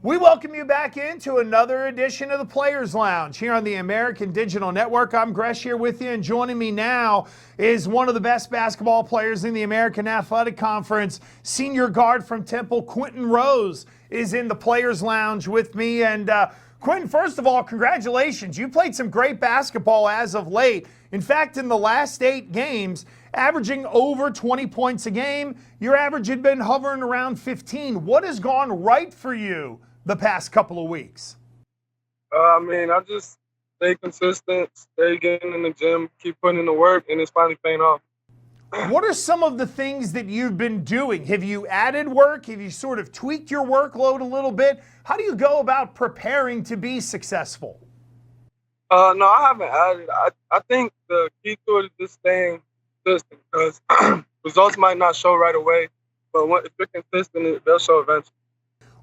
We welcome you back into another edition of the Players Lounge here on the American Digital Network. I'm Gresh here with you, and joining me now is one of the best basketball players in the American Athletic Conference. Senior guard from Temple, Quinton Rose, is in the Players Lounge with me. And Quinton, first of all, congratulations. You played some great basketball as of late. In fact, in the last 8 games, averaging over 20 points a game, your average had been hovering around 15. What has gone right for you the past couple of weeks? I just stay consistent, stay getting in the gym, keep putting in the work, and it's finally paying off. What are some of the things that you've been doing? Have you added work? Have you sort of tweaked your workload a little bit? How do you go about preparing to be successful? No, I haven't added. I think the key to it is just staying consistent because results might not show right away, but if you're consistent, they'll show eventually.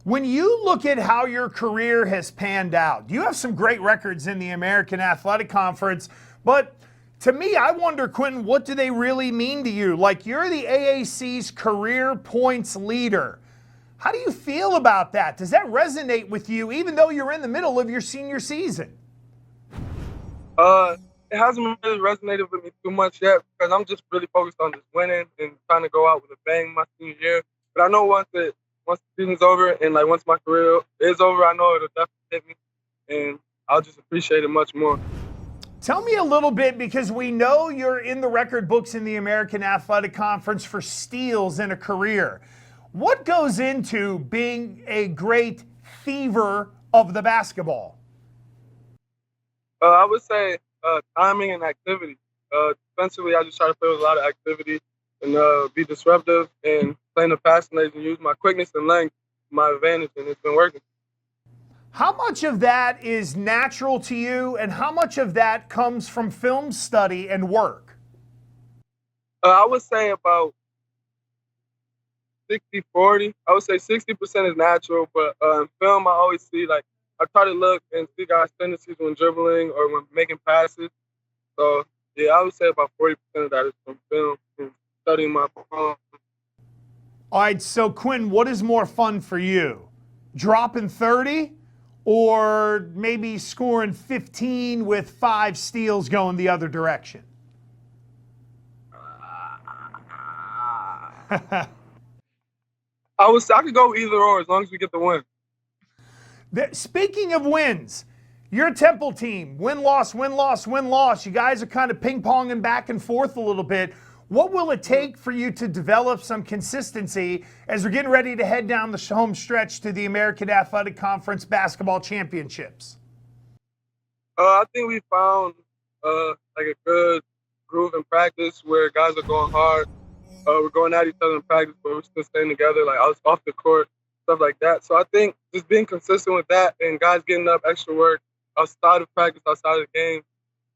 When you look at how your career has panned out, you have some great records in the American Athletic Conference, but to me, I wonder, Quinton, what do they really mean to you? Like, you're the AAC's career points leader. How do you feel about that? Does that resonate with you, even though you're in the middle of your senior season? It hasn't really resonated with me too much yet because I'm just really focused on just winning and trying to go out with a bang my senior year. But I know once the season's over and once my career is over, I know it'll definitely hit me, and I'll just appreciate it much more. Tell me a little bit, because we know you're in the record books in the American Athletic Conference for steals in a career. What goes into being a great thiever of the basketball? I would say timing and activity. Defensively, I just try to play with a lot of activity and be disruptive and playing the passing lanes and use my quickness and length to my advantage, and it's been working. How much of that is natural to you, and how much of that comes from film study and work? I would say about 60-40. I would say 60% is natural, but in film, I always see, I try to look and see guys' tendencies when dribbling or when making passes. So, yeah, I would say about 40% of that is from film and studying my phone. All right, so Quinn, what is more fun for you? Dropping 30 or maybe scoring 15 with 5 steals going the other direction? I could go either or as long as we get the win. Speaking of wins, your Temple team, win-loss, win-loss, win-loss. You guys are kind of ping-ponging back and forth a little bit. What will it take for you to develop some consistency as we're getting ready to head down the home stretch to the American Athletic Conference basketball championships? I think we found a good groove in practice where guys are going hard. We're going at each other in practice, but we're still staying together, off the court, stuff like that. So I think just being consistent with that and guys getting up extra work outside of practice, outside of the game,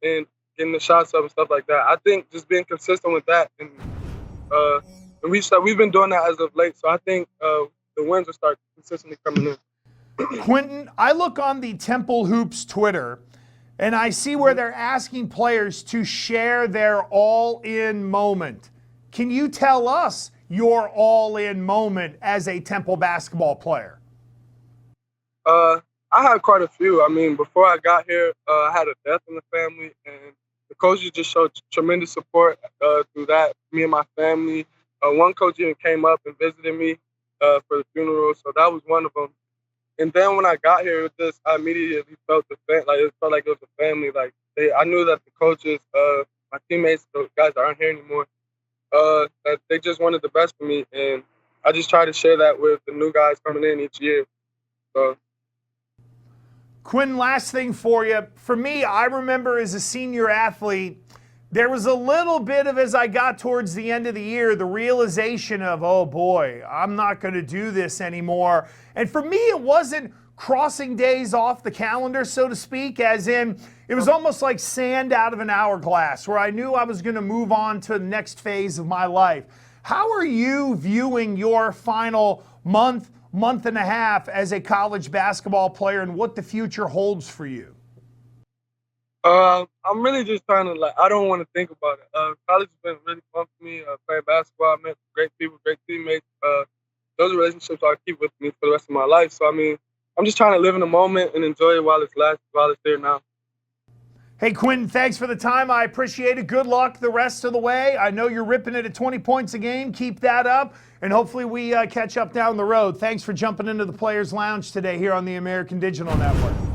and getting the shots up and stuff like that. I think just being consistent with that, and we've been doing that as of late. So I think the wins will start consistently coming in. Quinton, I look on the Temple Hoops Twitter, and I see where they're asking players to share their all-in moment. Can you tell us your all-in moment as a Temple basketball player? I had quite a few. I mean, before I got here, I had a death in the family, and the coaches just showed tremendous support through that, me and my family. One coach even came up and visited me for the funeral, so that was one of them. And then when I got here, I immediately felt it felt like it was a family. I knew that the coaches, my teammates, the guys that aren't here anymore, that they just wanted the best for me, and I just try to share that with the new guys coming in each year. So. Quinn, last thing for you. For me, I remember as a senior athlete, there was a little bit of, as I got towards the end of the year, the realization of, oh boy, I'm not going to do this anymore. And for me, it wasn't crossing days off the calendar, so to speak, as in it was almost like sand out of an hourglass where I knew I was going to move on to the next phase of my life. How are you viewing your final month and a half as a college basketball player and what the future holds for you? I'm really just trying to, I don't want to think about it. College has been really fun for me. Playing basketball, I met great people, great teammates. Those relationships I'll keep with me for the rest of my life. So, I'm I'm just trying to live in the moment and enjoy it while it's there now. Hey, Quinton, thanks for the time. I appreciate it. Good luck the rest of the way. I know you're ripping it at 20 points a game. Keep that up, and hopefully we catch up down the road. Thanks for jumping into the Players Lounge today here on the American Digital Network.